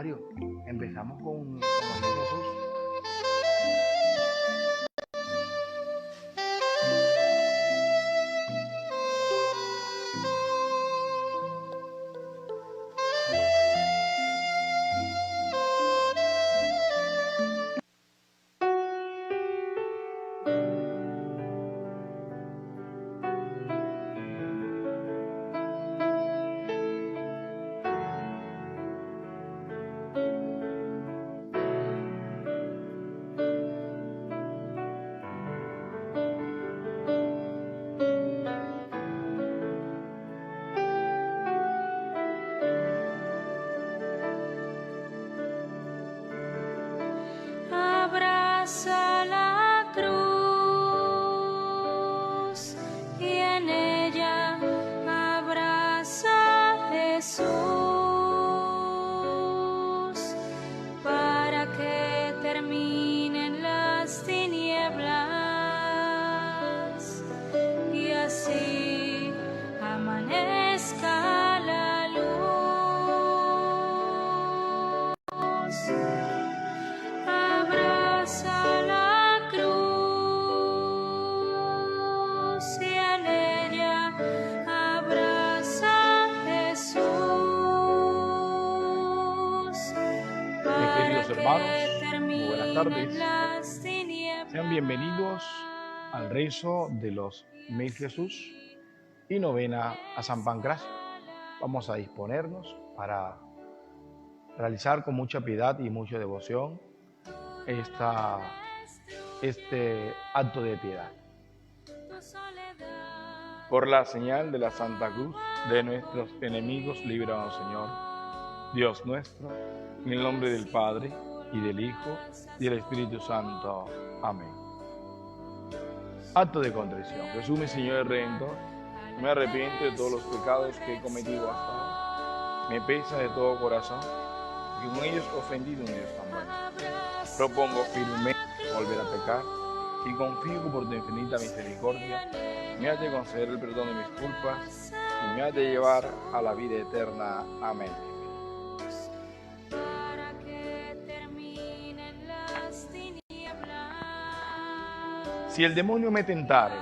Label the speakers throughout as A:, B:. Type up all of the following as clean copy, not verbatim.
A: Mario, empezamos con Jesús.
B: Abraza la cruz y en ella abraza a Jesús para que terminen las tinieblas y así amanezca la luz. Abraza la cruz y en ella abraza a Jesús para
A: Queridos hermanos,
B: que
A: muy buenas tardes.
B: terminen las tinieblas.
A: Sean bienvenidos al rezo de los Mil Jesús y novena a San Pancracio. Vamos a disponernos para realizar con mucha piedad y mucha devoción este acto de piedad. Por la señal de la Santa Cruz de nuestros enemigos, líbranos, Señor, Dios nuestro, en el nombre del Padre, y del Hijo, y del Espíritu Santo. Amén. Acto de contrición. Jesús, mi Señor y Redentor, me arrepiento de todos los pecados que he cometido hasta ahora. Me pesa de todo corazón, que con ellos he ofendido a un Dios tan bueno. Propongo firmemente volver a pecar y confío que por tu infinita misericordia me has de conceder el perdón de mis culpas y me has de llevar a la vida eterna. Amén.
B: Para que terminen las tinieblas.
A: Si el demonio me tentare,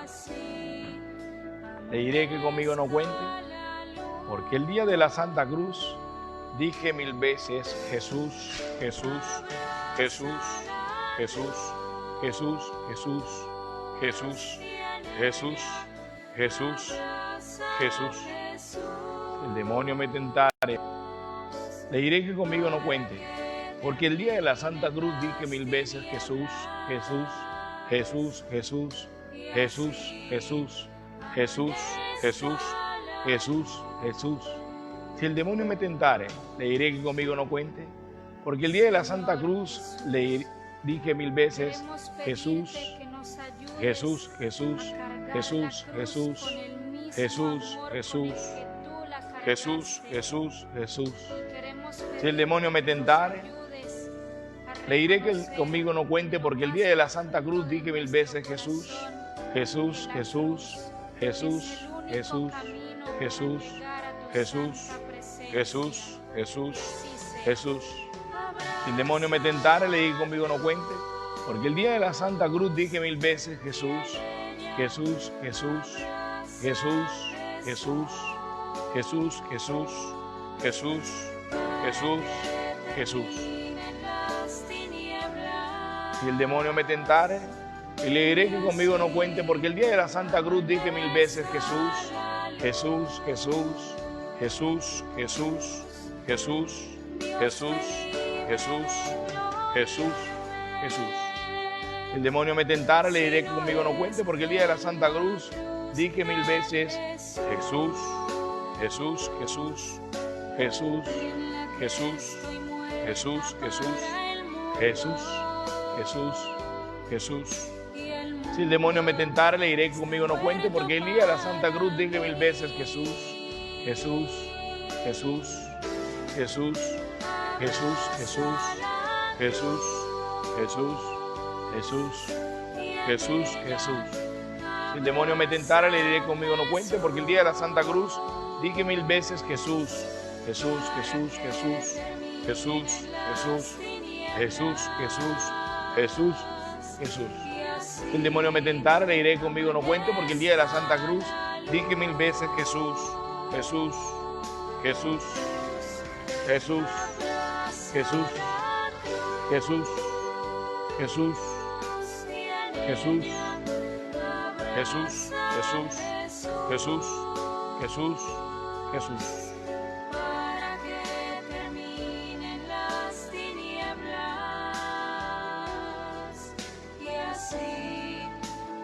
A: le diré que conmigo no cuente, porque el día de la Santa Cruz dije 1000 veces: Jesús, Jesús, Jesús, Jesús, Jesús, Jesús, Jesús, Jesús, Jesús, Jesús. Si el demonio me tentare, le diré que conmigo no cuente, porque el día de la Santa Cruz dije 1000 veces: Jesús, Jesús, Jesús, Jesús, Jesús, Jesús, Jesús, Jesús, Jesús, Jesús. Si el demonio me tentare, le diré que conmigo no cuente, porque el día de la Santa Cruz le dije 1000 veces: Jesús, Jesús, Jesús, Jesús, Jesús, Jesús, Jesús, Jesús, Jesús, Jesús. Si el demonio me tentare, le diré que conmigo no cuente, porque el día de la Santa Cruz dije 1000 veces: Jesús, Jesús, Jesús, Jesús, Jesús, Jesús, Jesús, Jesús, Jesús, Jesús. Si el demonio me tentare, le diré que conmigo no cuente, porque el día de la Santa Cruz dije 1000 veces: Jesús, Jesús, Jesús, Jesús, Jesús, Jesús, Jesús, Jesús, Jesús, Jesús. Si el demonio me tentare, y le diré que conmigo no cuente, porque el día de la Santa Cruz dije 1000 veces: Jesús, Jesús, Jesús, Jesús, Jesús, Jesús, Jesús, Jesús, Jesús, Jesús. Si el demonio me tentare, le diré que conmigo no cuente, porque el día de la Santa Cruz dije 1000 veces: Jesús, Jesús, Jesús, Jesús, Jesús, Jesús, Jesús, Jesús, Jesús, Jesús. Si el demonio me tentare, le diré que conmigo no cuente, porque el día de la Santa Cruz dije 1000 veces: Jesús, Jesús, Jesús, Jesús, Jesús, Jesús, Jesús, Jesús, Jesús, Jesús, Jesús. Si el demonio me tentare, le diré que conmigo no cuente, porque el día de la Santa Cruz dije 1000 veces: Jesús, Jesús, Jesús, Jesús, Jesús, Jesús, Jesús, Jesús, Jesús, Jesús. Si el demonio me tentara, le diré conmigo no cuente, porque el día de la Santa Cruz dije 1000 veces Jesús, Jesús, Jesús, Jesús, Jesús, Jesús, Jesús, Jesús, Jesús, Jesús, Jesús, Jesús, Jesús.
B: Para que terminen las tinieblas y así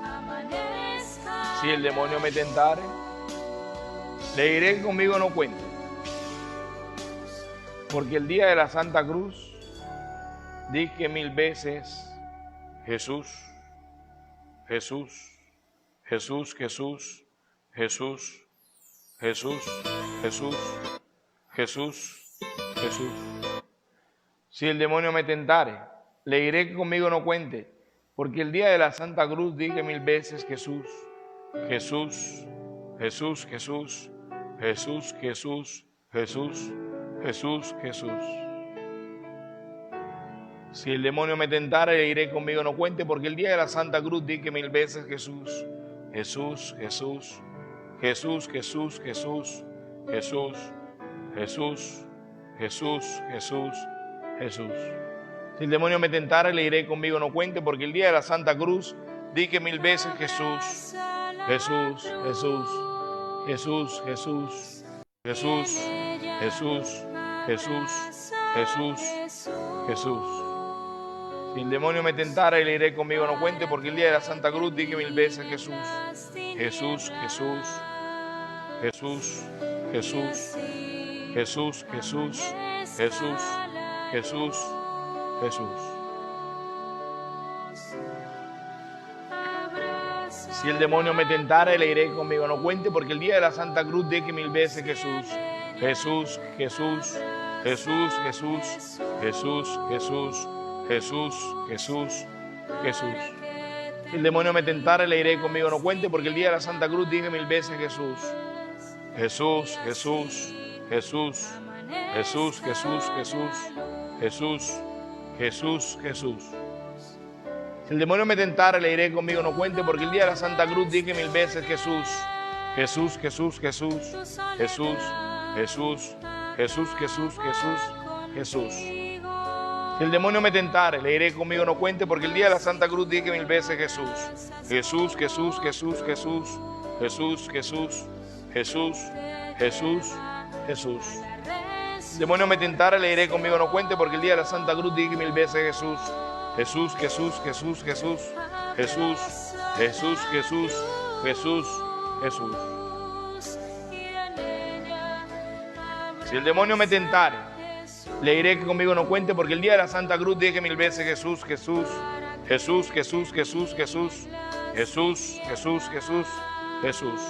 B: amanezca.
A: Si el demonio me tentare, le diré que conmigo no cuente, porque el día de la Santa Cruz dije 1000 veces Jesús, Jesús, Jesús, Jesús, Jesús, Jesús, Jesús, Jesús, Jesús. Si el demonio me tentare, le diré que conmigo no cuente, porque el día de la Santa Cruz dije 1000 veces Jesús, Jesús, Jesús, Jesús, Jesús, Jesús, Jesús, Jesús, Jesús. Si el demonio me tentara, le diré conmigo no cuente, porque el día de la Santa Cruz dije 1000 veces Jesús, Jesús, Jesús, Jesús, Jesús, Jesús, Jesús, Jesús, Jesús, Jesús, Jesús. Si el demonio me tentara, le diré conmigo no cuente, porque el día de la Santa Cruz dije 1000 veces Jesús, Jesús, Jesús, Jesús, Jesús, Jesús, Jesús, Jesús, Jesús, Jesús. Si el demonio me tentara, le diré conmigo no cuente, porque el día de la Santa Cruz dije 1000 veces Jesús, Jesús, Jesús, Jesús, Jesús, Jesús, Jesús, Jesús, Jesús, Jesús. Si el demonio me tentara, le diré conmigo no cuente, porque el día de la Santa Cruz dije 1000 veces Jesús, Jesús, Jesús, Jesús, Jesús, Jesús, Jesús, Jesús, Jesús, Jesús. Si el demonio me tentara, le diré conmigo no cuente, porque el día de la Santa Cruz dije 1000 veces Jesús, Jesús, Jesús, Jesús, Jesús, Jesús, Jesús, Jesús, Jesús, Jesús. Si el demonio me tentara, le diré conmigo no cuente, porque el día de la Santa Cruz dije 1000 veces Jesús, Jesús, Jesús, Jesús, Jesús, Jesús, Jesús, Jesús, Jesús, Jesús. Si el demonio me tentare, le diré conmigo no cuente, porque el día de la Santa Cruz dije 1000 veces Jesús, Jesús, Jesús, Jesús, Jesús, Jesús, Jesús, Jesús, Jesús, Jesús. Si el demonio me tentare, le diré conmigo no cuente, porque el día de la Santa Cruz dije 1000 veces Jesús, Jesús, Jesús, Jesús, Jesús, Jesús, Jesús, Jesús, Jesús, Jesús. Si el demonio me tentare, le diré que conmigo no cuente, porque el día de la Santa Cruz dije 1000 veces Jesús, Jesús, Jesús, Jesús, Jesús, Jesús, Jesús, Jesús, Jesús, Jesús.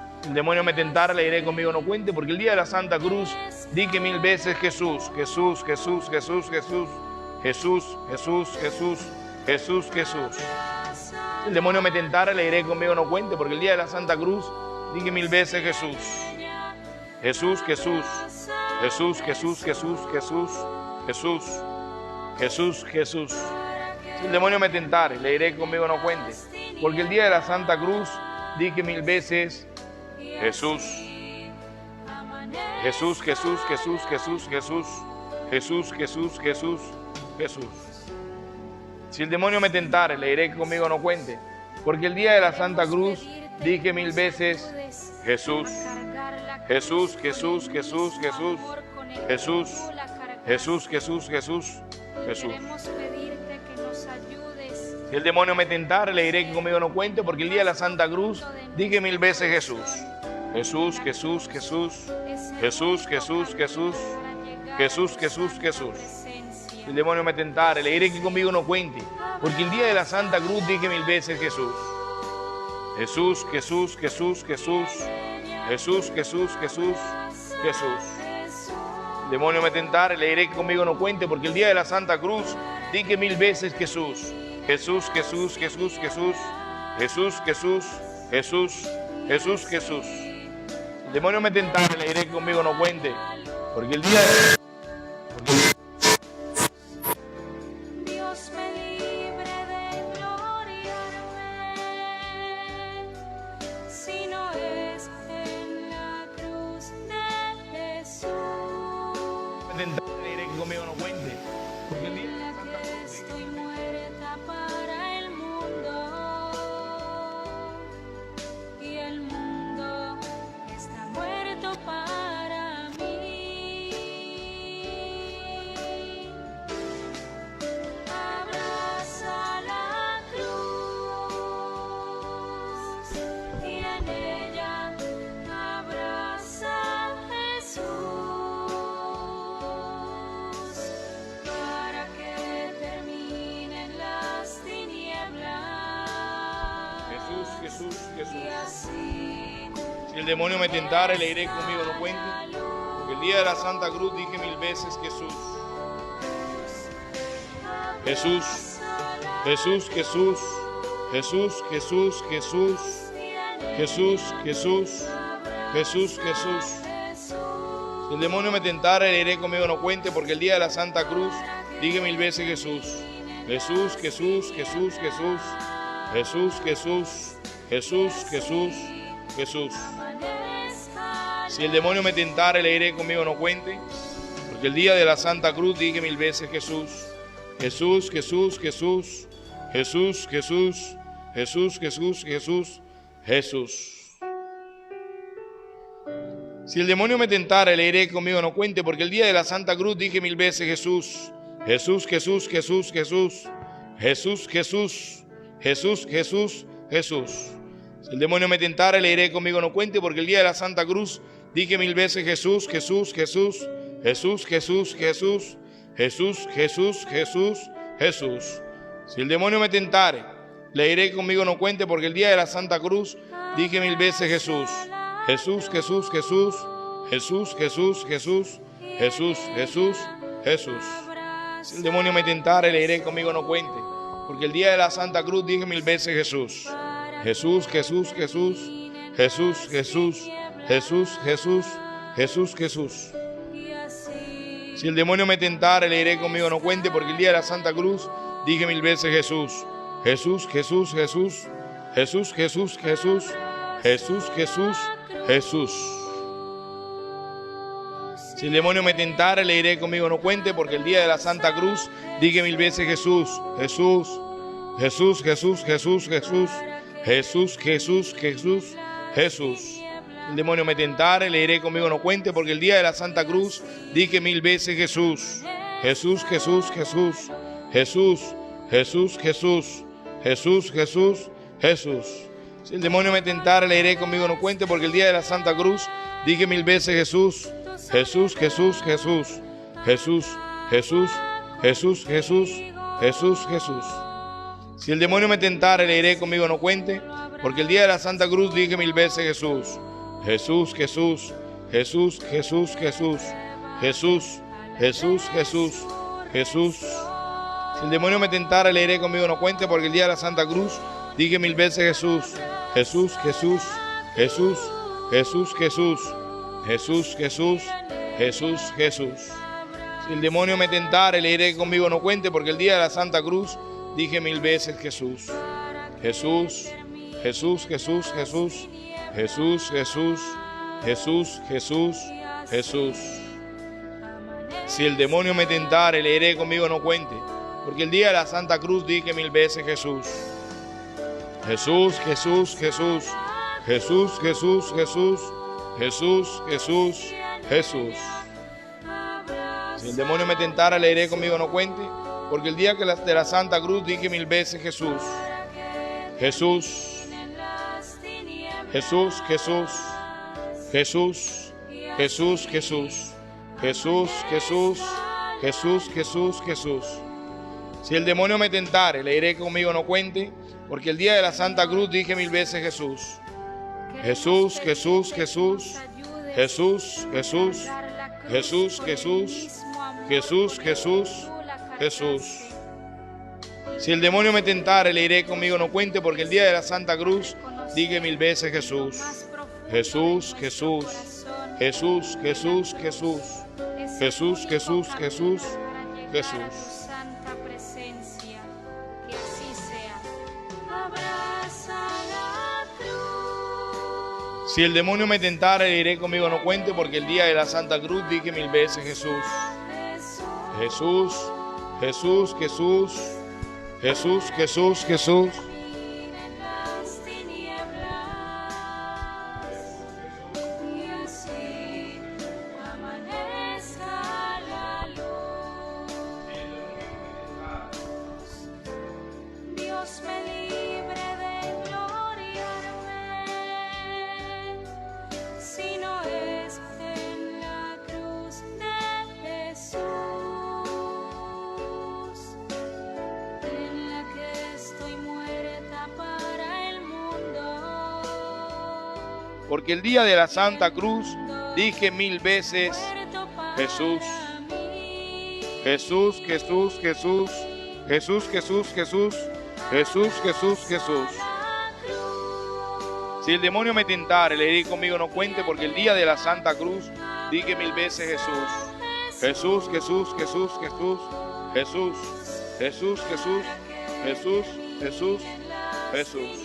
A: Si el demonio me tentara, le diré conmigo no cuente, porque el día de la Santa Cruz dije 1000 veces Jesús, Jesús, Jesús, Jesús, Jesús, Jesús, Jesús, Jesús, Jesús, Jesús. Si el demonio me tentara, le diré conmigo no cuente, porque el día de la Santa Cruz dije 1000 veces Jesús, Jesús, Jesús, Jesús, Jesús, Jesús, Jesús, Jesús, Jesús, Jesús. Si el demonio me tentare, le diré conmigo no cuente, porque el día de la Santa Cruz dije 1000 veces Jesús, Jesús, Jesús, Jesús, Jesús, Jesús, Jesús, Jesús, Jesús, Jesús. Si el demonio me tentare, le diré que conmigo no cuente, porque el día de la Santa Cruz dije 1000 veces Jesús, Jesús, Jesús, Jesús, Jesús, Jesús, Jesús, Jesús, Jesús, Jesús. Si el demonio me tentare, le diré que conmigo no cuente, porque el día de la Santa Cruz dije 1000 veces Jesús, Jesús, Jesús, Jesús, Jesús, Jesús, Jesús, Jesús, Jesús, Jesús. Si el demonio me tentare, le diré que conmigo no cuente, porque el día de la Santa Cruz dije 1000 veces Jesús, Jesús, Jesús, Jesús, Jesús, Jesús, Jesús, Jesús, Jesús. El demonio me tentare, le diré que conmigo no cuente, porque el día de la Santa Cruz dije 1000 veces Jesús, Jesús, Jesús, Jesús, Jesús, Jesús, Jesús, Jesús, Jesús, Jesús. El demonio me tentare, le diré que conmigo no cuente, porque el día de tentare, le diré que conmigo no cuente. Porque el día de la
B: que
A: Santa Cruz
B: estoy muerta para el mundo y el mundo está muerto para mí. Abraza la cruz y en ella abraza a Jesús para que terminen las tinieblas.
A: Jesús, Jesús, Jesús.
B: Y así
A: Si el demonio me tentare, le diré que conmigo no cuente. Porque el día de la Santa Cruz dije 1000 veces Jesús. Jesús, Jesús, Jesús, Jesús, Jesús, Jesús, Jesús, Jesús, Jesús, Jesús. Si el demonio me tentare, le diré conmigo no cuente, porque el día de la Santa Cruz dije 1000 veces Jesús. Jesús, Jesús, Jesús, Jesús, Jesús, Jesús, Jesús, Jesús, Jesús. Si el demonio me tentare, le diré conmigo no cuente, porque el día de la Santa Cruz dije 1000 veces Jesús. Jesús, Jesús, Jesús, Jesús, Jesús, Jesús, Jesús, Jesús, Jesús. Si el demonio me tentare, le diré conmigo no cuente, porque el día de la Santa Cruz dije 1000 veces Jesús. Jesús, Jesús, Jesús, Jesús, Jesús, Jesús, Jesús, Jesús, Jesús. Si el demonio me tentare, le diré conmigo no cuente, porque el día de la Santa Cruz dije 1000 veces Jesús, Jesús, Jesús, Jesús, Jesús, Jesús, Jesús, Jesús, Jesús, Jesús. Si el demonio me tentare, le diré conmigo no cuente, porque el día de la Santa Cruz dije 1000 veces Jesús. Jesús, Jesús, Jesús, Jesús, Jesús, Jesús, Jesús, Jesús, Jesús. Si el demonio me tentare, le diré conmigo no cuente, porque el día de la Santa Cruz dije 1000 veces Jesús. Jesús, Jesús, Jesús, Jesús, Jesús, Jesús, Jesús, Jesús, Jesús. Si el demonio me tentare, le diré conmigo no cuente, porque el día de la Santa Cruz dije 1000 veces Jesús. Jesús, Jesús, Jesús, Jesús, Jesús, Jesús, Jesús, Jesús, Jesús. Si el demonio me tentare, le diré conmigo no cuente, porque el día de la Santa Cruz dije 1000 veces Jesús. Jesús, Jesús, Jesús, Jesús, Jesús, Jesús, Jesús, Jesús, Jesús. El demonio me tentare, le diré conmigo no cuente, porque el día de la Santa Cruz dije 1000 veces Jesús. Jesús, Jesús, Jesús, Jesús, Jesús, Jesús, Jesús, Jesús, Jesús. Si el demonio me tentare, le diré conmigo no cuente, porque el día de la Santa Cruz dije 1000 veces Jesús. Jesús, Jesús, Jesús, Jesús, Jesús, Jesús, Jesús, Jesús, Jesús. Si el demonio me tentare, le diré conmigo no cuente, porque el día de la Santa Cruz dije 1000 veces Jesús. Jesús, Jesús, Jesús, Jesús, Jesús, Jesús, Jesús, Jesús, Jesús. Si el demonio me tentare, le diré conmigo no cuente, porque el día de la Santa Cruz dije 1000 veces Jesús. Jesús, Jesús, Jesús, Jesús, Jesús, Jesús, Jesús, Jesús, Jesús. Si el demonio me tentare, le diré conmigo no cuente, porque el día de la Santa Cruz dije 1000 veces Jesús. Jesús, Jesús, Jesús, Jesús, Jesús, Jesús, Jesús, Jesús, Jesús. Si el demonio me tentare, le diré conmigo no cuente, porque el día de la Santa Cruz dije 1000 veces Jesús. Jesús, Jesús, Jesús, Jesús, Jesús, Jesús, Jesús, Jesús, Jesús. Si el demonio me tentara, le diré conmigo no cuente, porque el día de la Santa Cruz dije 1000 veces Jesús. Jesús, Jesús, Jesús, Jesús, Jesús, Jesús, Jesús, Jesús, Jesús, Jesús, Jesús. Si el demonio me tentare, le diré conmigo no cuente, porque el día de la Santa Cruz dije 1000 veces Jesús. Jesús, Jesús, Jesús, Jesús, Jesús, Jesús, Jesús, Jesús, Jesús, Jesús. Si el demonio me tentare, le diré conmigo no cuente, porque el día de la Santa Cruz dije 1000 veces Jesús. Jesús, Jesús, Jesús, Jesús, Jesús, Jesús, Jesús, Jesús, Jesús.
B: Santa presencia, que así sea. Abraza la cruz.
A: Si el demonio me tentare, le diré conmigo no cuente, porque el día de la Santa Cruz dije 1000 veces Jesús. Jesús, Jesús, Jesús, Jesús, Jesús, Jesús.
B: en las tinieblas y así amanezca la luz. Dios me libre de gloriarme si no es en la cruz de Jesús, en la que estoy muerta para el mundo.
A: Porque el día de la Santa Cruz dije 1000 veces,
B: Muerto para
A: Jesús,
B: mí.
A: Jesús, Jesús, Jesús, Jesús, Jesús, Jesús, Jesús, Jesús, Jesús.
B: La cruz.
A: Si el demonio me tentare, le diré conmigo no cuente, porque el día de la Santa Cruz dije 1000 veces Jesús. Jesús, Jesús, Jesús, Jesús, Jesús, Jesús, Jesús, Jesús, Jesús, Jesús.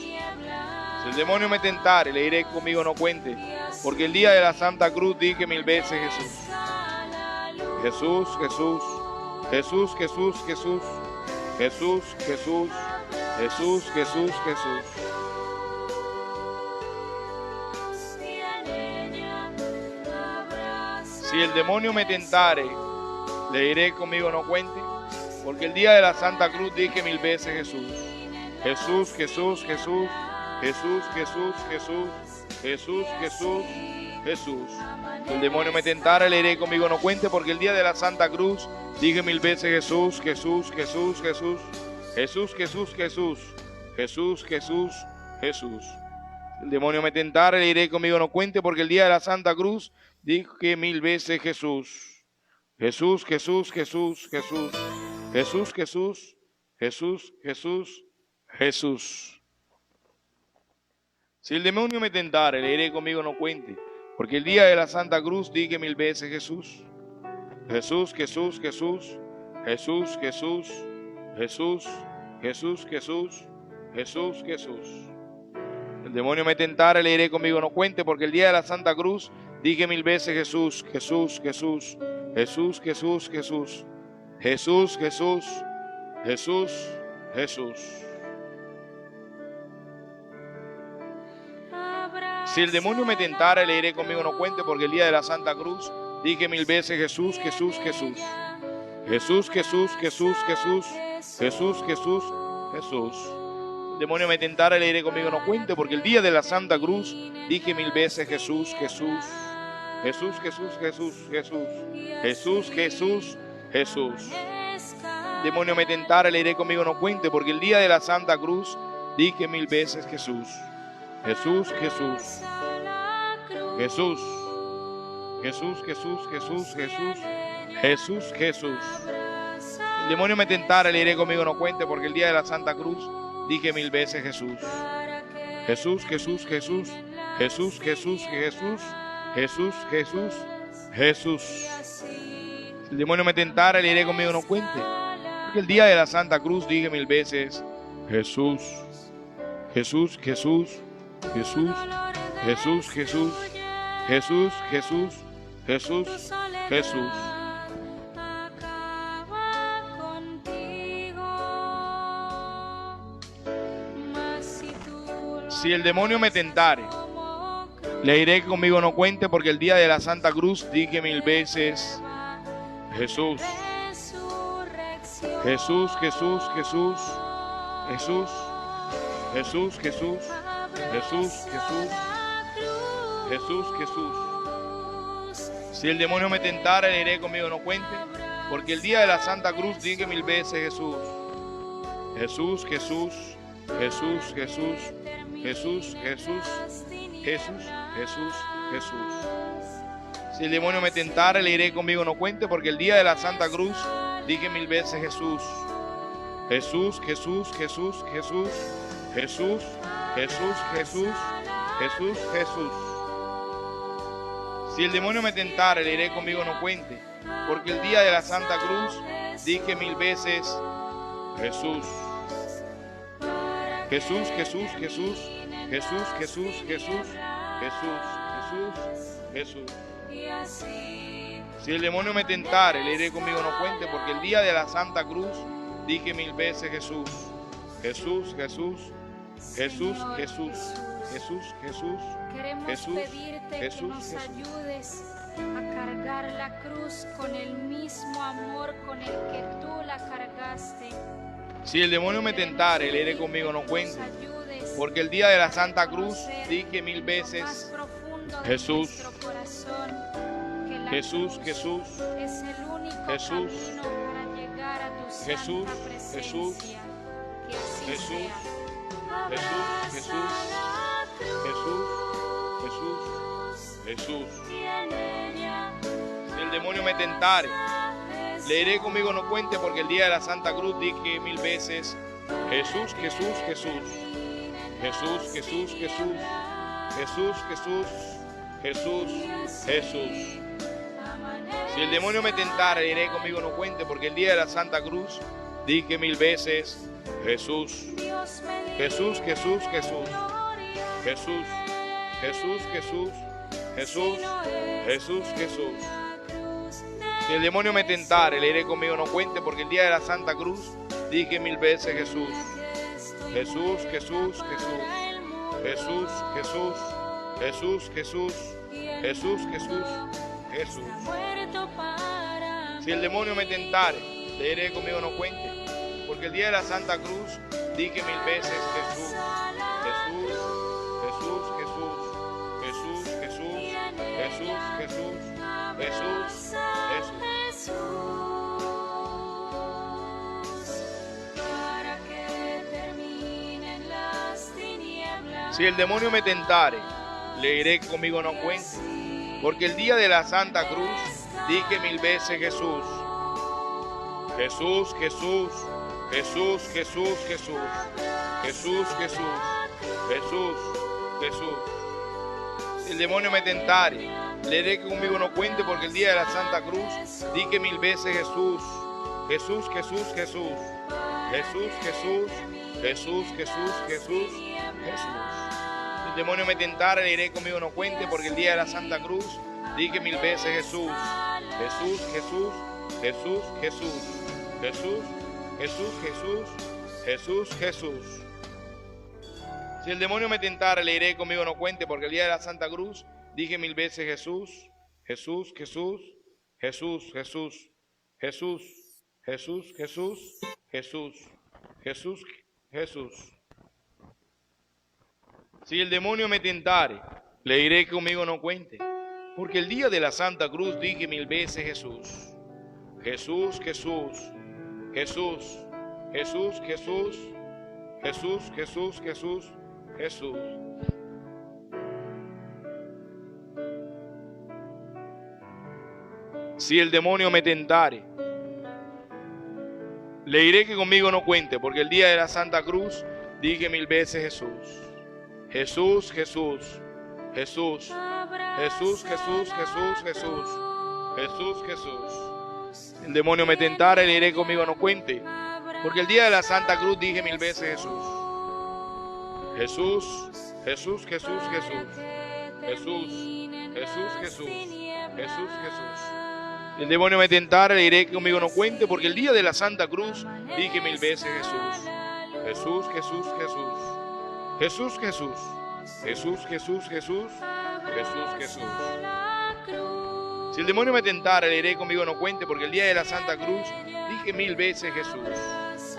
A: Si el demonio me tentare, le diré conmigo no cuente, porque el día de la Santa Cruz dije 1000 veces Jesús. Jesús, Jesús, Jesús, Jesús, Jesús, Jesús, Jesús, Jesús, Jesús, Jesús. Si el demonio me tentare, le diré conmigo no cuente, porque el día de la Santa Cruz dije 1000 veces Jesús. Jesús, Jesús, Jesús, Jesús, Jesús, Jesús, Jesús, Jesús, Jesús. Si el demonio me tentare, le diré conmigo no cuente, porque el día de la Santa Cruz dije 1000 veces Jesús, Jesús, Jesús, Jesús, Jesús, Jesús, Jesús, Jesús, Jesús, Jesús. Si el demonio me tentare, le diré conmigo no cuente, porque el día de la Santa Cruz dije 1000 veces Jesús. Jesús, Jesús, Jesús, Jesús, Jesús, Jesús, Jesús, Jesús, Jesús. Si el demonio me tentare, le diré conmigo no cuente, porque el día de la Santa Cruz dije 1000 veces Jesús. Jesús, Jesús, Jesús, Jesús, Jesús, Jesús, Jesús, Jesús, Jesús, Jesús. El demonio me tentare, le diré conmigo no cuente, porque el día de la Santa Cruz dije 1000 veces Jesús, Jesús, Jesús, Jesús, Jesús, Jesús, Jesús, Jesús, Jesús, Jesús. Si el demonio me tentare, le diré conmigo no cuente, porque el día de la Santa Cruz dije 1000 veces Jesús, Jesús, Jesús. Jesús, Jesús, Jesús, Jesús, Jesús, Jesús, Jesús. El demonio me tentare, le diré conmigo no cuente, porque el día de la Santa Cruz dije 1000 veces Jesús, Jesús, Jesús, Jesús, Jesús, Jesús, Jesús, Jesús, Jesús. El demonio me tentare, le diré conmigo no cuente, porque el día de la Santa Cruz dije 1000 veces Jesús. Jesús, Jesús, Jesús, Jesús, Jesús, Jesús, Jesús, Jesús, Jesús. El demonio me tentare, le diré conmigo no cuente, porque el día de la Santa Cruz dije 1000 veces Jesús. Jesús, Jesús, Jesús, Jesús, Jesús, Jesús, Jesús, Jesús, Jesús. El demonio me tentare, le diré conmigo no cuente, porque el día de la Santa Cruz dije 1000 veces Jesús. Jesús, Jesús, Jesús, Jesús, Jesús, Jesús, Jesús, Jesús, Jesús. Si el demonio me tentare, le diré conmigo no cuente, porque el día de la Santa Cruz dije 1000 veces Jesús. Jesús, Jesús, Jesús, Jesús, Jesús, Jesús, Jesús, Jesús, Jesús, Jesús. Si el demonio me tentara, le diré conmigo no cuente, porque el día de la Santa Cruz dije 1000 veces Jesús. Jesús, Jesús, Jesús, Jesús, Jesús, Jesús, Jesús, Jesús, Jesús. Si el demonio me tentara, le diré conmigo no cuente, porque el día de la Santa Cruz dije 1000 veces Jesús. Jesús, Jesús, Jesús, Jesús, Jesús, Jesús, Jesús, Jesús, Jesús. Si el demonio me tentara, le diré conmigo no cuente, porque el día de la Santa Cruz dije 1000 veces Jesús. Jesús, Jesús, Jesús, Jesús, Jesús, Jesús, Jesús, Jesús, Jesús.
B: Y así
A: Si el demonio me tentare, le diré conmigo no cuente, porque el día de la Santa Cruz dije 1000 veces Jesús, Jesús, Jesús, Jesús, Jesús, Jesús, Jesús,
B: Queremos
A: Jesús,
B: pedirte
A: Jesús,
B: que nos
A: Jesús.
B: ayudes a cargar la cruz con el mismo amor con el que tú la cargaste.
A: Si el demonio me tentare, le diré conmigo no cuente, porque el día de la Santa Cruz dije 1000 veces Jesús, Jesús, Jesús,
B: es el único
A: Jesús,
B: camino para llegar a tu
A: Jesús,
B: santa presencia.
A: Jesús,
B: Que así
A: Jesús,
B: sea.
A: Jesús, Jesús, Jesús, Jesús, Jesús. Si el demonio me tentare, le diré conmigo no cuente, porque el día de la Santa Cruz dije 1000 veces Jesús, Jesús, Jesús, Jesús, Jesús, Jesús, Jesús, Jesús, Jesús, Jesús. Si el demonio me tentare, le diré conmigo no cuente, porque el día de la Santa Cruz dije 1000 veces Jesús, Jesús, Jesús, Jesús, Jesús, Jesús, Jesús, Jesús, Jesús, Jesús. Si el demonio me tentare, le diré conmigo no cuente, porque el día de la Santa Cruz dije 1000 veces Jesús, Jesús, Jesús, Jesús, Jesús, Jesús, Jesús, Jesús, Jesús, Jesús, Jesús. Si el demonio me tentare, le diré conmigo no cuente, porque el día de la Santa Cruz dije 1000 veces Jesús, Jesús, Jesús, Jesús, Jesús, Jesús, Jesús, Jesús, Jesús,
B: Para que terminen las tinieblas.
A: Si el demonio me tentare, le diré conmigo no cuente, porque el día de la Santa Cruz dije 1000 veces Jesús, Jesús, Jesús, Jesús, Jesús, Jesús, Jesús, Jesús, Jesús, Jesús. Si el demonio me tentare, le diré que conmigo no cuente, porque el día de la Santa Cruz dije 1000 veces Jesús, Jesús, Jesús, Jesús, Jesús, Jesús, Jesús, Jesús, Jesús, Jesús. Si el demonio me tentare, le diré conmigo no cuente, porque el día de la Santa Cruz dije 1000 veces Jesús, Jesús, Jesús, Jesús, Jesús, Jesús, Jesús, Jesús, Jesús, Jesús. Si el demonio me tentare, le diré conmigo no cuente, porque el día de la Santa Cruz dije 1000 veces Jesús, Jesús, Jesús, Jesús, Jesús, Jesús, Jesús, Jesús, Jesús, Jesús, Jesús. Si el demonio me tentare, le diré que conmigo no cuente, porque el día de la Santa Cruz dije 1000 veces Jesús, Jesús, Jesús, Jesús, Jesús, Jesús, Jesús, Jesús, Jesús, Jesús. Si el demonio me tentare, le diré que conmigo no cuente, porque el día de la Santa Cruz dije 1000 veces Jesús, Jesús, Jesús, Jesús, Jesús, Jesús, Jesús, Jesús, Jesús, Jesús. Si el demonio me tentare, le diré conmigo no cuente, porque el día de la Santa Cruz dije 1000 veces Jesús, Jesús, Jesús, Jesús, Jesús, Jesús, Jesús, Jesús, Jesús, Jesús. Si el demonio me tentare, le diré que conmigo no cuente, porque el día de la Santa Cruz dije 1000 veces Jesús, Jesús, Jesús, Jesús, Jesús, Jesús, Jesús, Jesús, Jesús, Jesús, Jesús. Si el demonio me tentare, le diré conmigo no cuente, porque el día de la Santa Cruz dije 1000 veces Jesús,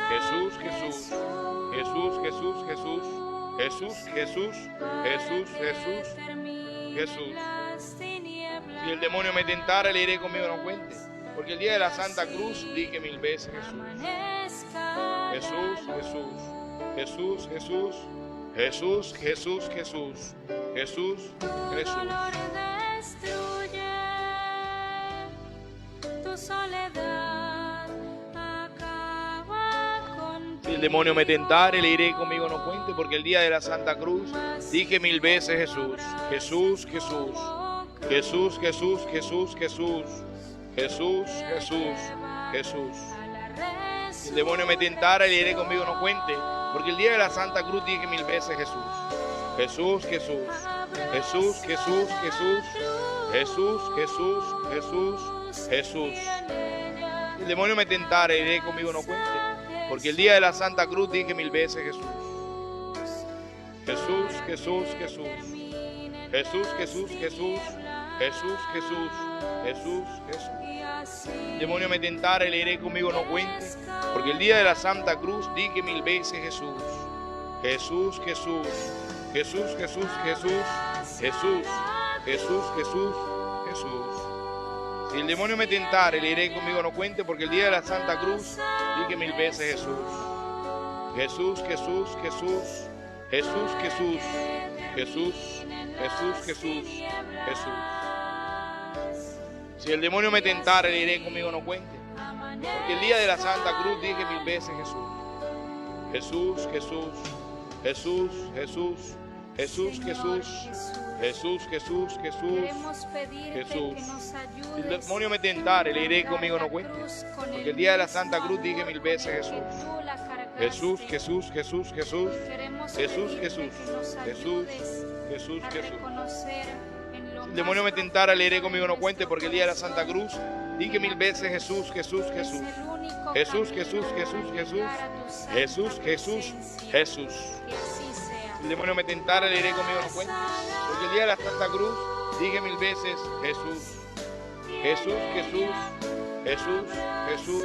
A: Jesús, Jesús, Jesús, Jesús, Jesús, Jesús, Jesús, Jesús, Jesús, Jesús. Si el demonio me tentare, le diré conmigo no cuente, porque el día de la Santa Cruz dije 1000 veces Jesús, Jesús, Jesús, Jesús, Jesús, Jesús, Jesús, Jesús, Jesús. Si el demonio me tentare, le diré conmigo no cuente, porque el día de la Santa Cruz dije 1000 veces Jesús, Jesús, Jesús, Jesús, Jesús, Jesús, Jesús, Jesús, Jesús, Jesús. Si el demonio me tentare, le diré conmigo no cuente, porque el día de la Santa Cruz dije 1000 veces Jesús, Jesús, Jesús, Jesús, Jesús, Jesús, Jesús, Jesús, Jesús, Jesús. Si el demonio me tentare, iré conmigo no cuente, porque el día de la Santa Cruz dije 1000 veces Jesús. Jesús, Jesús, Jesús. Jesús, Jesús, Jesús. Jesús, Jesús, Jesús, Jesús. El demonio me tentare, le iré conmigo no cuente, porque el día de la Santa Cruz dije 1000 veces Jesús. Jesús, Jesús. Jesús, Jesús, Jesús. Jesús, Jesús, Jesús, Jesús. Si el demonio me tentare, le iré conmigo no cuente, porque el día de la Santa Cruz dije 1000 veces Jesús. Jesús, Jesús, Jesús. Jesús, Jesús. Jesús, Jesús, Jesús, Jesús. Si el demonio me tentare, le iré conmigo no cuente, porque el día de la Santa Cruz dije 1000 veces Jesús. Jesús, Jesús. Jesús, Jesús. Jesús, Jesús. Jesús, Jesús, Jesús. Jesús. Si el demonio me tentare, le iré conmigo no cuente, porque el día de la Santa Cruz dije 1000 veces Jesús. Jesús, Jesús, Jesús, Jesús. Jesús, Jesús. Jesús, Jesús, Jesús. Si el demonio me tentara, le iré conmigo no cuente, porque el día de la Santa Cruz dije 1000 veces Jesús, Jesús, Jesús. Jesús, Jesús, Jesús, Jesús. Jesús, Jesús, Jesús. Si el demonio me tentara, le iré conmigo no cuente, porque el día de la Santa Cruz dije 1000 veces Jesús. Jesús, Jesús. Jesús, Jesús.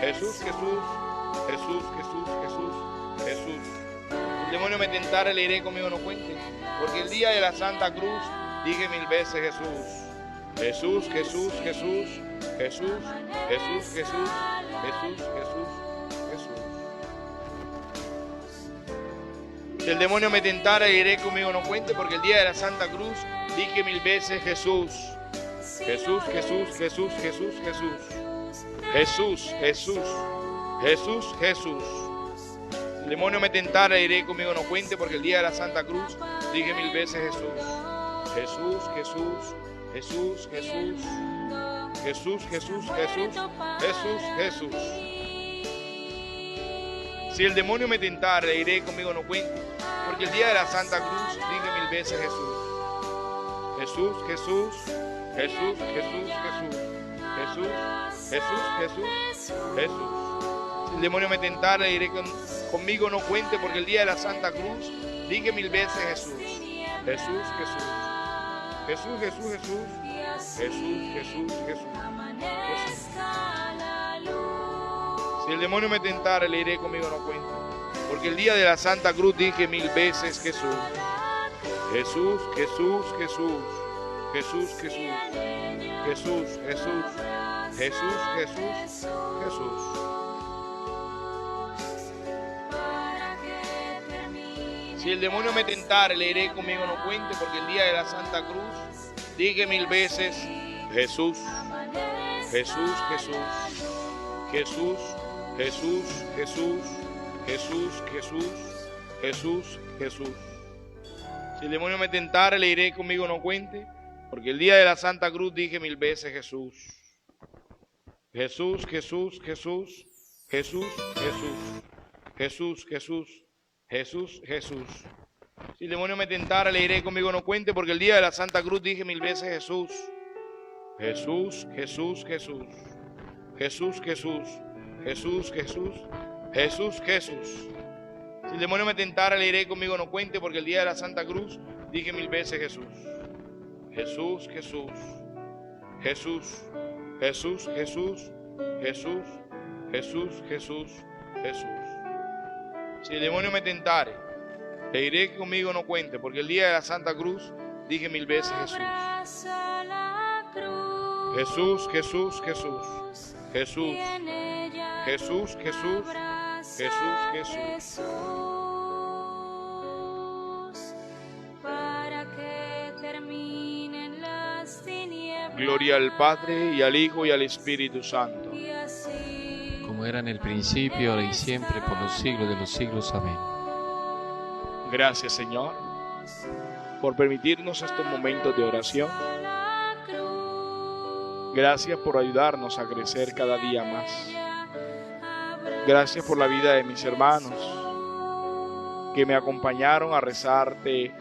A: Jesús, Jesús. Jesús, Jesús, Jesús, Jesús. Si el demonio me tentara, le iré conmigo no cuente, porque el día de la Santa Cruz dije 1000 veces Jesús. Jesús, Jesús, Jesús. Jesús, Jesús, Jesús. Jesús, Jesús, Jesús. Si el demonio me tentara, le iré conmigo no cuente, porque el día de la Santa Cruz dije 1000 veces Jesús. Jesús, Jesús, Jesús, Jesús, Jesús. Jesús, Jesús. Jesús, Jesús. Si el demonio me tentara, le iré conmigo no cuente, porque el día de la Santa Cruz dije 1000 veces Jesús. Jesús, Jesús. Jesús, Jesús. Jesús, Jesús, Jesús. Jesús, Jesús. Si el demonio me tentara, le iré conmigo no cuente, porque el día de la Santa Cruz dije 1000 veces Jesús. Jesús, Jesús. Jesús, Jesús, Jesús. Jesús, Jesús, Jesús, Jesús. Si el demonio me tentara, le iré conmigo no cuente, porque el día de la Santa Cruz dije 1000 veces Jesús. Jesús, Jesús. Jesús, Jesús, Jesús. Jesús, Jesús, Jesús. Jesús. Si el demonio me tentara, le iré conmigo no cuente, porque el día de la Santa Cruz dije 1000 veces Jesús. Jesús, Jesús, Jesús. Jesús, Jesús. Jesús, Jesús. Jesús, Jesús, Jesús. Si el demonio me tentara, le iré conmigo no cuente, porque el día de la Santa Cruz dije 1000 veces Jesús. Jesús, Jesús. Jesús, Jesús, Jesús. Jesús, Jesús. Jesús, Jesús. Si el demonio me tentara, le iré conmigo no cuente, porque el día de la Santa Cruz dije 1000 veces Jesús. Jesús, Jesús, Jesús. Jesús, Jesús. Jesús, Jesús. Jesús, Jesús. Si el demonio me tentara, le iré conmigo no cuente, porque el día de la Santa Cruz dije 1000 veces Jesús. Jesús, Jesús, Jesús. Jesús, Jesús. Jesús, Jesús. Jesús, Jesús. Si el demonio me tentara, le iré conmigo no cuente, porque el día de la Santa Cruz dije 1000 veces Jesús. Jesús, Jesús. Jesús, Jesús, Jesús. Jesús, Jesús, Jesús, Jesús. Si el demonio me tentare, le iré conmigo no cuente, porque el día de la Santa Cruz dije 1000 veces Jesús. Jesús, Jesús, Jesús. Jesús, Jesús, Jesús. Jesús, Jesús. Gloria al Padre, y al Hijo, y al Espíritu Santo.
C: Como era en el principio, ahora y siempre, por los siglos de los siglos. Amén.
A: Gracias, Señor, por permitirnos estos momentos de oración. Gracias por ayudarnos a crecer cada día más. Gracias por la vida de mis hermanos que me acompañaron a rezarte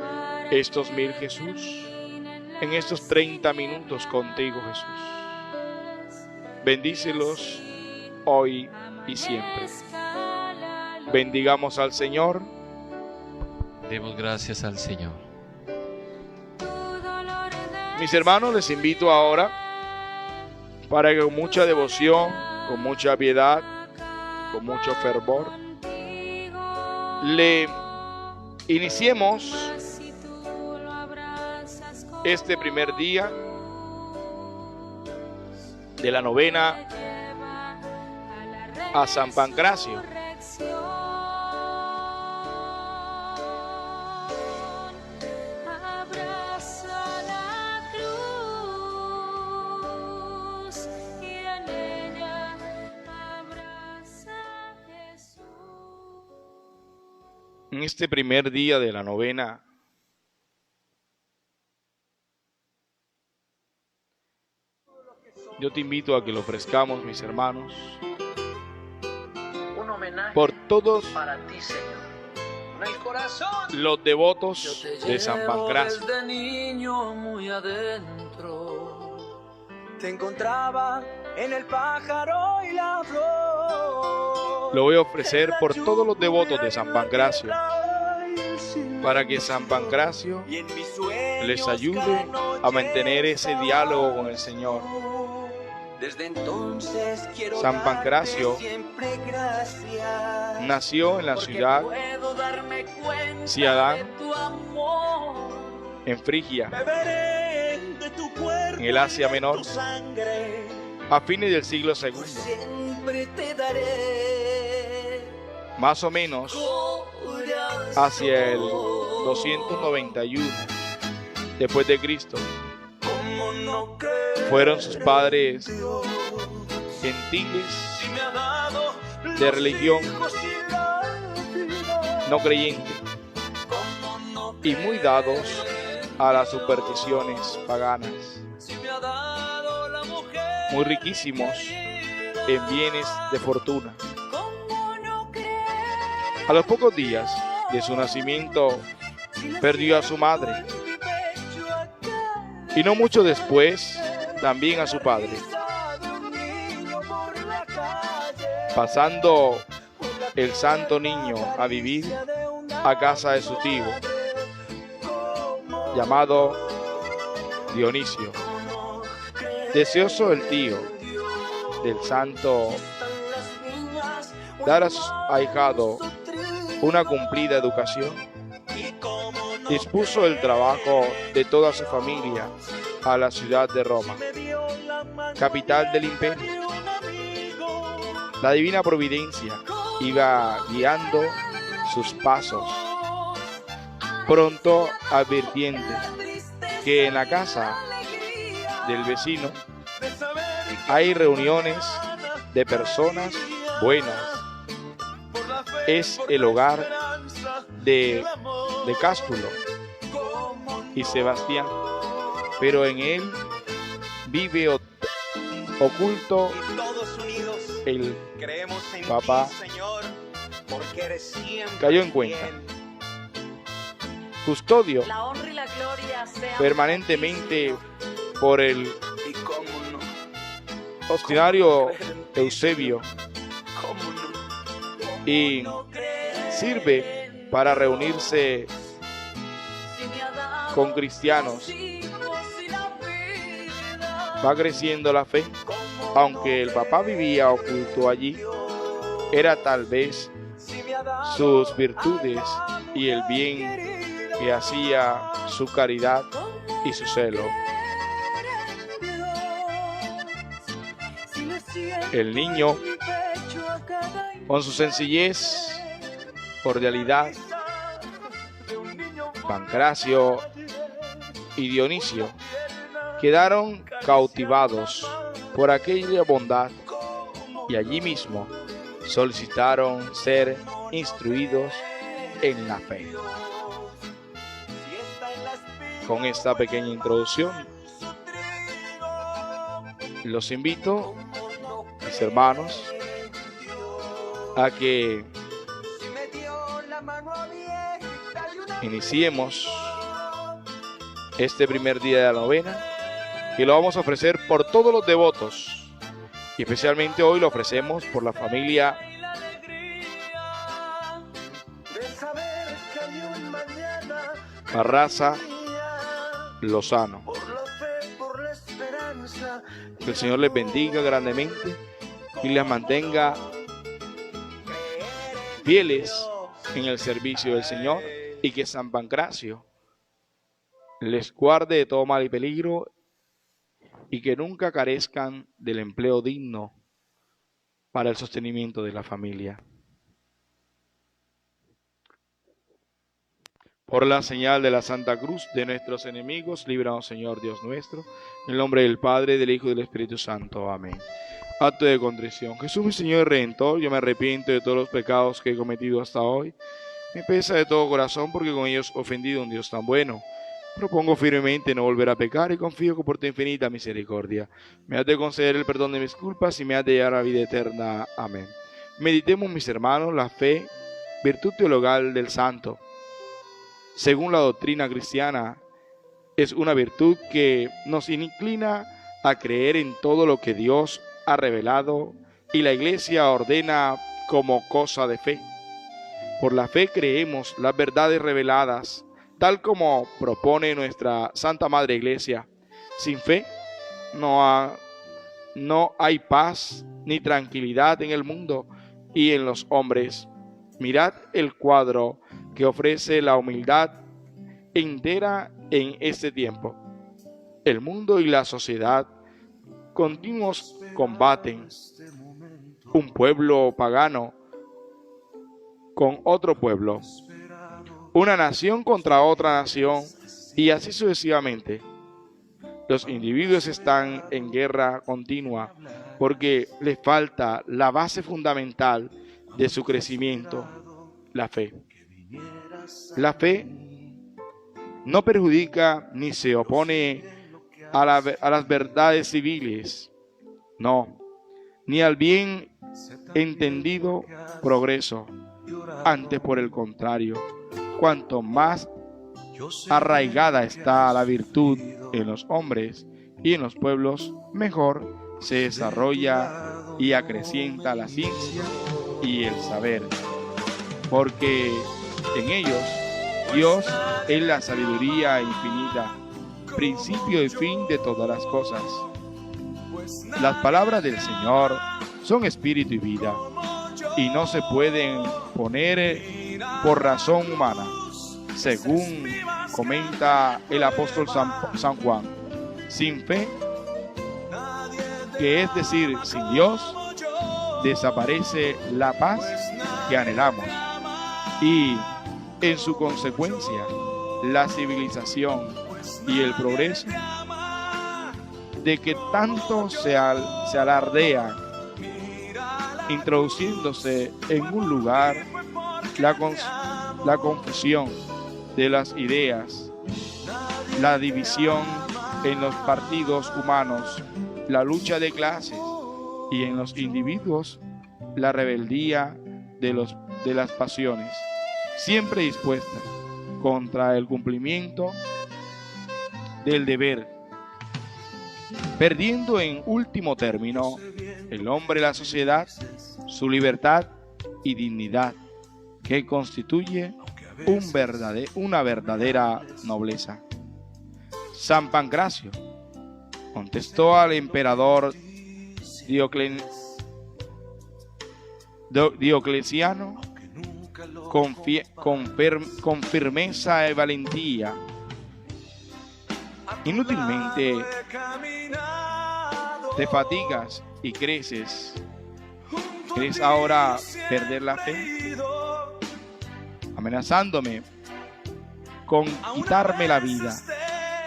A: estos 1000 Jesús, en estos 30 minutos contigo, Jesús. Bendícelos hoy y siempre. Bendigamos al Señor.
C: Demos gracias al Señor.
A: Mis hermanos, les invito ahora para que con mucha devoción, con mucha piedad, con mucho fervor, le iniciemos este primer día de la novena a San Pancracio. En este primer día de la novena, yo te invito a que lo ofrezcamos, mis hermanos,
D: un homenaje
A: por todos
D: para ti, Señor. En el corazón
A: los devotos de San Pancracio.
D: desde niño muy adentro. Te encontraba en el pájaro y la flor.
A: Lo voy a ofrecer por todos los devotos de San Pancracio, para que San Pancracio les ayude a mantener ese diálogo con el Señor.
D: Desde entonces quiero
A: San Pancracio nació en la ciudad Ciadán, en Frigia, en el Asia Menor, a fines del siglo II, más o menos hacia el 291 después de Cristo. Fueron sus padres gentiles de religión no creyente y muy dados a las supersticiones paganas, muy riquísimos en bienes de fortuna. A los pocos días de su nacimiento perdió a su madre y no mucho después también a su padre, pasando el santo niño a vivir a casa de su tío llamado Dionisio. Deseoso el tío del santo dar a su ahijado una cumplida educación, dispuso el trabajo de toda su familia a la ciudad de Roma, capital del imperio. La divina providencia iba guiando sus pasos, pronto advirtiente que en la casa del vecino hay reuniones de personas buenas. Es el hogar de Cástulo y Sebastián, pero en él vive oculto el papá. Cayó en cuenta. Custodio permanentemente por el obstinario Eusebio y sirve para reunirse con cristianos. Va creciendo la fe, aunque el papá vivía oculto allí, era tal vez sus virtudes y el bien que hacía, su caridad y su celo. El niño, con su sencillez, cordialidad, Pancracio y Dionisio quedaron cautivados por aquella bondad y allí mismo solicitaron ser instruidos en la fe. Con esta pequeña introducción, los invito, mis hermanos, a que iniciemos este primer día de la novena, que lo vamos a ofrecer por todos los devotos Y especialmente hoy lo ofrecemos por la familia Barraza Lozano. Que el Señor les bendiga grandemente y les mantenga fieles en el servicio del Señor, y que San Pancracio les guarde de todo mal y peligro, y que nunca carezcan del empleo digno para el sostenimiento de la familia. Por la señal de la Santa Cruz de nuestros enemigos, líbranos, Señor Dios nuestro, en el nombre del Padre, del Hijo y del Espíritu Santo. Amén. Acto de contrición. Jesús, mi Señor y Redentor, yo me arrepiento de todos los pecados que he cometido hasta hoy. Me pesa de todo corazón porque con ellos he ofendido a un Dios tan bueno. Propongo firmemente no volver a pecar y confío que por tu infinita misericordia me has de conceder el perdón de mis culpas y me has de llevar a la vida eterna. Amén. Meditemos, mis hermanos, la fe, virtud teologal del santo. Según la doctrina cristiana, es una virtud que nos inclina a creer en todo lo que Dios ha revelado y la Iglesia ordena como cosa de fe. Por la fe creemos las verdades reveladas, tal como propone nuestra Santa Madre Iglesia. Sin fe no hay paz ni tranquilidad en el mundo y en los hombres. Mirad el cuadro que ofrece la humildad entera en este tiempo. El mundo y la sociedad continuos combaten. Un pueblo pagano con otro pueblo, una nación contra otra nación, y así sucesivamente. Los individuos están en guerra continua porque les falta la base fundamental de su crecimiento, la fe. La fe no perjudica ni se opone a las verdades civiles, no, ni al bien entendido progreso. Antes, por el contrario, cuanto más arraigada está la virtud en los hombres y en los pueblos, mejor se desarrolla y acrecienta la ciencia y el saber, porque en ellos Dios es la sabiduría infinita, principio y fin de todas las cosas. Las palabras del Señor son espíritu y vida, y no se pueden poner por razón humana, según comenta el apóstol San Juan. Sin fe, que es decir, sin Dios, desaparece la paz que anhelamos y, en su consecuencia, la civilización y el progreso de que tanto se alardea, introduciéndose en un lugar la confusión de las ideas, la división en los partidos humanos, la lucha de clases, y en los individuos la rebeldía de las pasiones, siempre dispuestas contra el cumplimiento del deber, perdiendo en último término el hombre, la sociedad, su libertad y dignidad, que constituye una verdadera nobleza. San Pancracio contestó al emperador Diocleciano con firmeza y valentía: inútilmente te fatigas y creces. ¿Quieres ahora perder la fe? Amenazándome con quitarme la vida.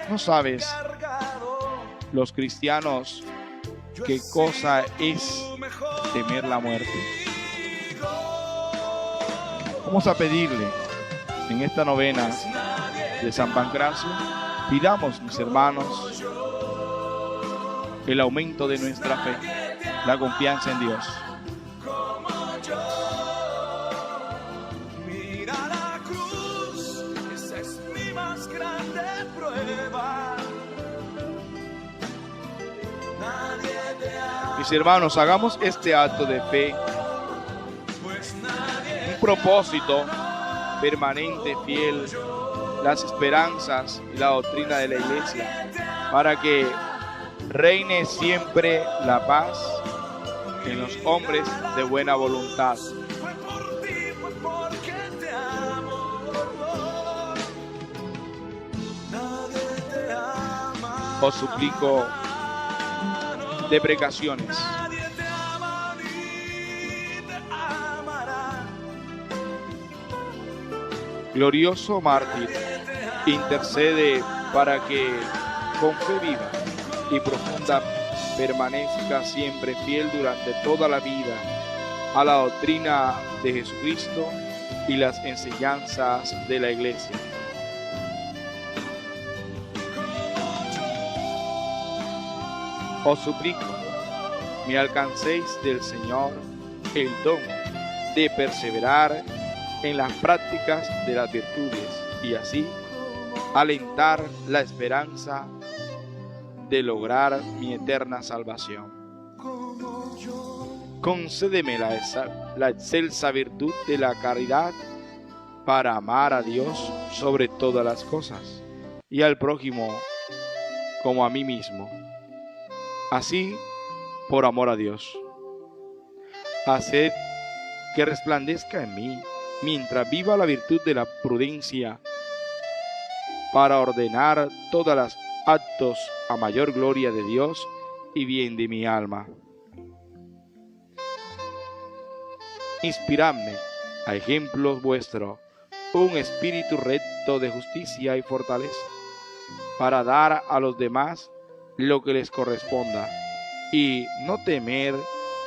A: ¿No sabes, los cristianos, qué cosa es temer la muerte? Vamos a pedirle en esta novena de San Pancracio, pidamos, mis hermanos, el aumento de nuestra fe, la confianza en Dios.
D: Mira la cruz, esa es mi más grande prueba. Nadie te ama.
A: Mis hermanos, hagamos este acto de fe, un propósito permanente, fiel, las esperanzas y la doctrina de la Iglesia, para que reine siempre la paz en los hombres de buena voluntad.
D: Fue por ti, fue porque te amo. Nadie te ama.
A: Os suplico de precauciones.
D: Nadie te ama ni te amará.
A: Glorioso mártir, intercede para que con fe viva y profunda permanezca siempre fiel durante toda la vida a la doctrina de Jesucristo y las enseñanzas de la Iglesia. Os suplico, me alcancéis del Señor el don de perseverar en las prácticas de las virtudes y así alentar la esperanza de lograr mi eterna salvación. Concédeme la excelsa virtud de la caridad para amar a Dios sobre todas las cosas y al prójimo como a mí mismo. Así, por amor a Dios, haced que resplandezca en mí mientras viva la virtud de la prudencia para ordenar todas las actos a mayor gloria de Dios y bien de mi alma. Inspiradme a ejemplos vuestros un espíritu recto de justicia y fortaleza, para dar a los demás lo que les corresponda y no temer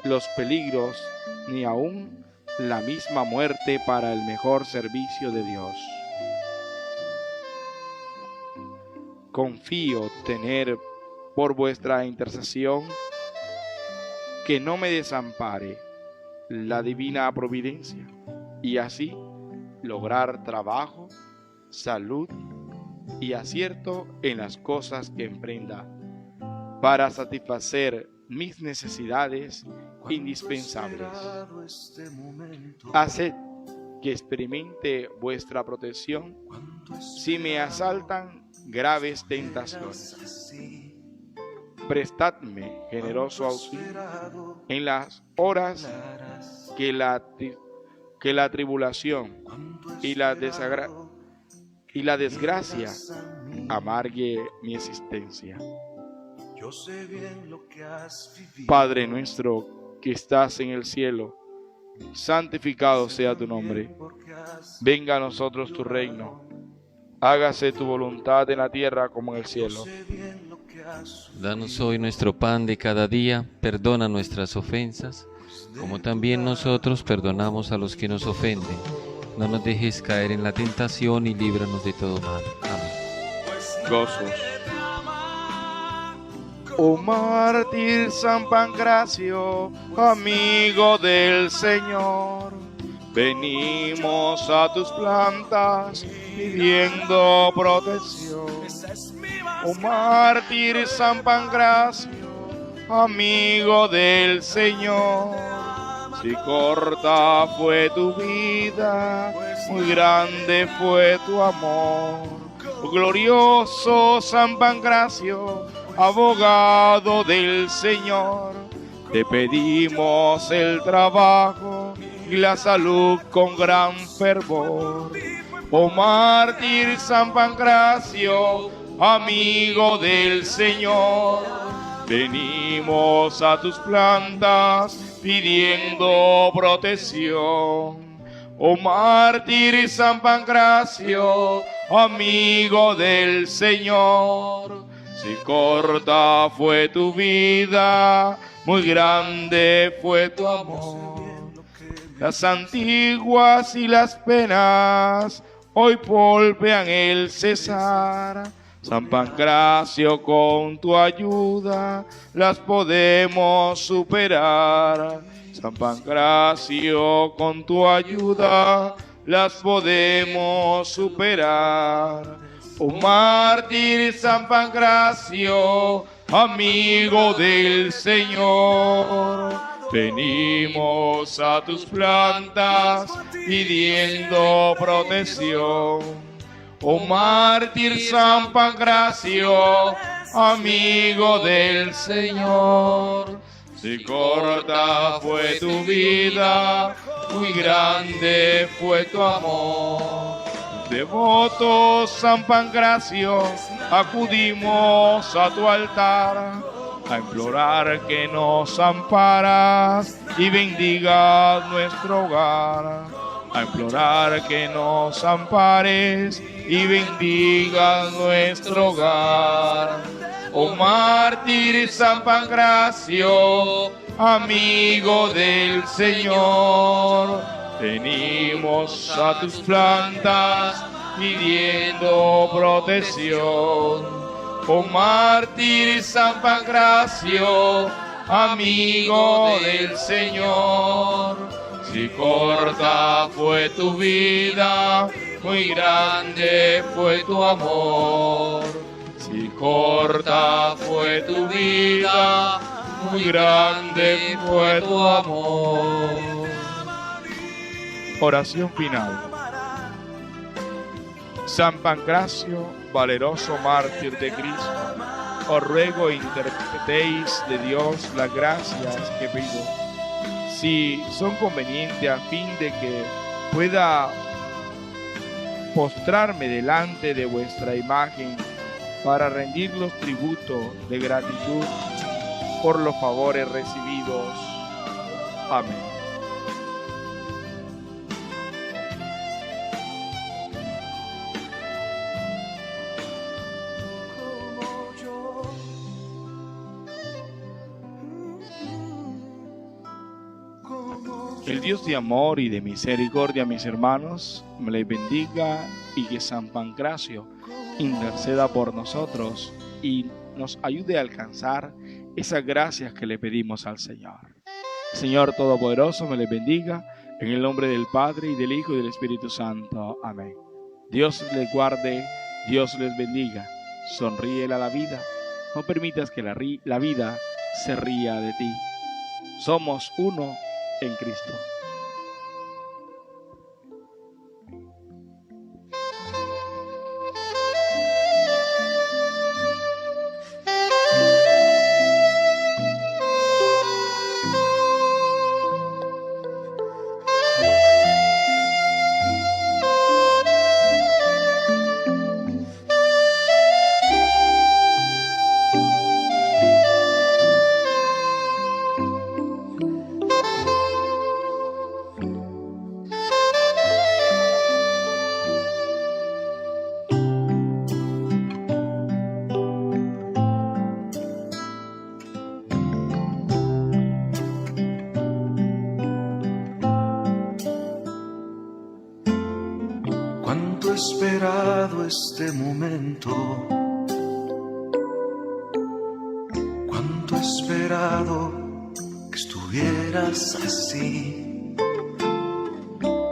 A: los peligros ni aun la misma muerte para el mejor servicio de Dios. Confío tener por vuestra intercesión que no me desampare la divina providencia y así lograr trabajo, salud y acierto en las cosas que emprenda para satisfacer mis necesidades indispensables. Haced que experimente vuestra protección si me asaltan graves tentaciones. Prestadme generoso auxilio en las horas que la tribulación y la desgracia amargue mi existencia. Padre nuestro que estás en el cielo, santificado sea tu nombre. Venga a nosotros tu reino. Hágase tu voluntad en la tierra como en el cielo.
C: Danos hoy nuestro pan de cada día, perdona nuestras ofensas, como también nosotros perdonamos a los que nos ofenden. No nos dejes caer en la tentación y líbranos de todo mal. Amén.
A: Gozos. Oh mártir San Pancracio, amigo del Señor, venimos a tus plantas pidiendo protección. Oh mártir San Pancracio, amigo del Señor, si corta fue tu vida, muy grande fue tu amor. Oh glorioso San Pancracio, abogado del Señor, te pedimos el trabajo y la salud con gran fervor. Oh mártir San Pancracio, amigo del Señor, venimos a tus plantas pidiendo protección. Oh mártir San Pancracio, amigo del Señor, si corta fue tu vida, muy grande fue tu amor. Las antiguas y las penas hoy golpean el cesar. San Pancracio, con tu ayuda las podemos superar. San Pancracio, con tu ayuda las podemos superar. Oh mártir San Pancracio, amigo del Señor. Venimos a tus plantas pidiendo protección. Oh mártir San Pancracio, amigo del Señor. Si corta fue tu vida, muy grande fue tu amor. Devoto San Pancracio, acudimos a tu altar a implorar que nos amparas y bendigas nuestro hogar. A implorar que nos ampares y bendigas nuestro hogar. Oh mártir San Pancracio, amigo del Señor, venimos a tus plantas pidiendo protección. Oh mártir San Pancracio, amigo del Señor, si corta fue tu vida, muy grande fue tu amor. Si corta fue tu vida, muy grande fue tu amor. Oración final. San Pancracio, valeroso mártir de Cristo, os ruego interpretéis de Dios las gracias que pido, si son convenientes, a fin de que pueda postrarme delante de vuestra imagen para rendir los tributos de gratitud por los favores recibidos. Amén. El Dios de amor y de misericordia, mis hermanos, me les bendiga, y que San Pancracio interceda por nosotros y nos ayude a alcanzar esas gracias que le pedimos al Señor. Señor Todopoderoso, me les bendiga, en el nombre del Padre, y del Hijo, y del Espíritu Santo. Amén. Dios les guarde, Dios les bendiga. Sonríele a la vida, no permitas que la vida se ría de ti. Somos uno en Cristo.
D: Cuánto he esperado este momento, cuánto he esperado que estuvieras así,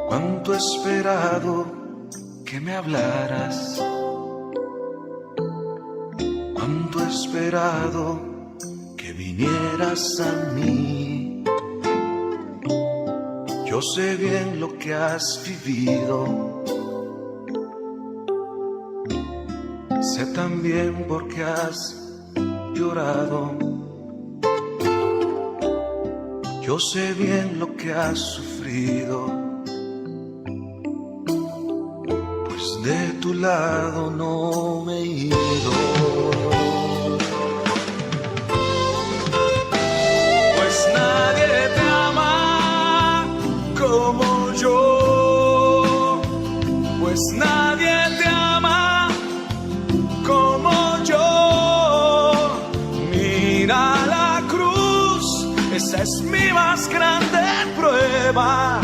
D: cuánto he esperado que me hablaras, cuánto he esperado que vinieras a mí. Yo sé bien lo que has vivido, sé también por qué has llorado. Yo sé bien lo que has sufrido, pues de tu lado no me he ido. Pues nadie te ama como yo, pues nadie te ama como yo. Mira la cruz, esa es mi más grande prueba.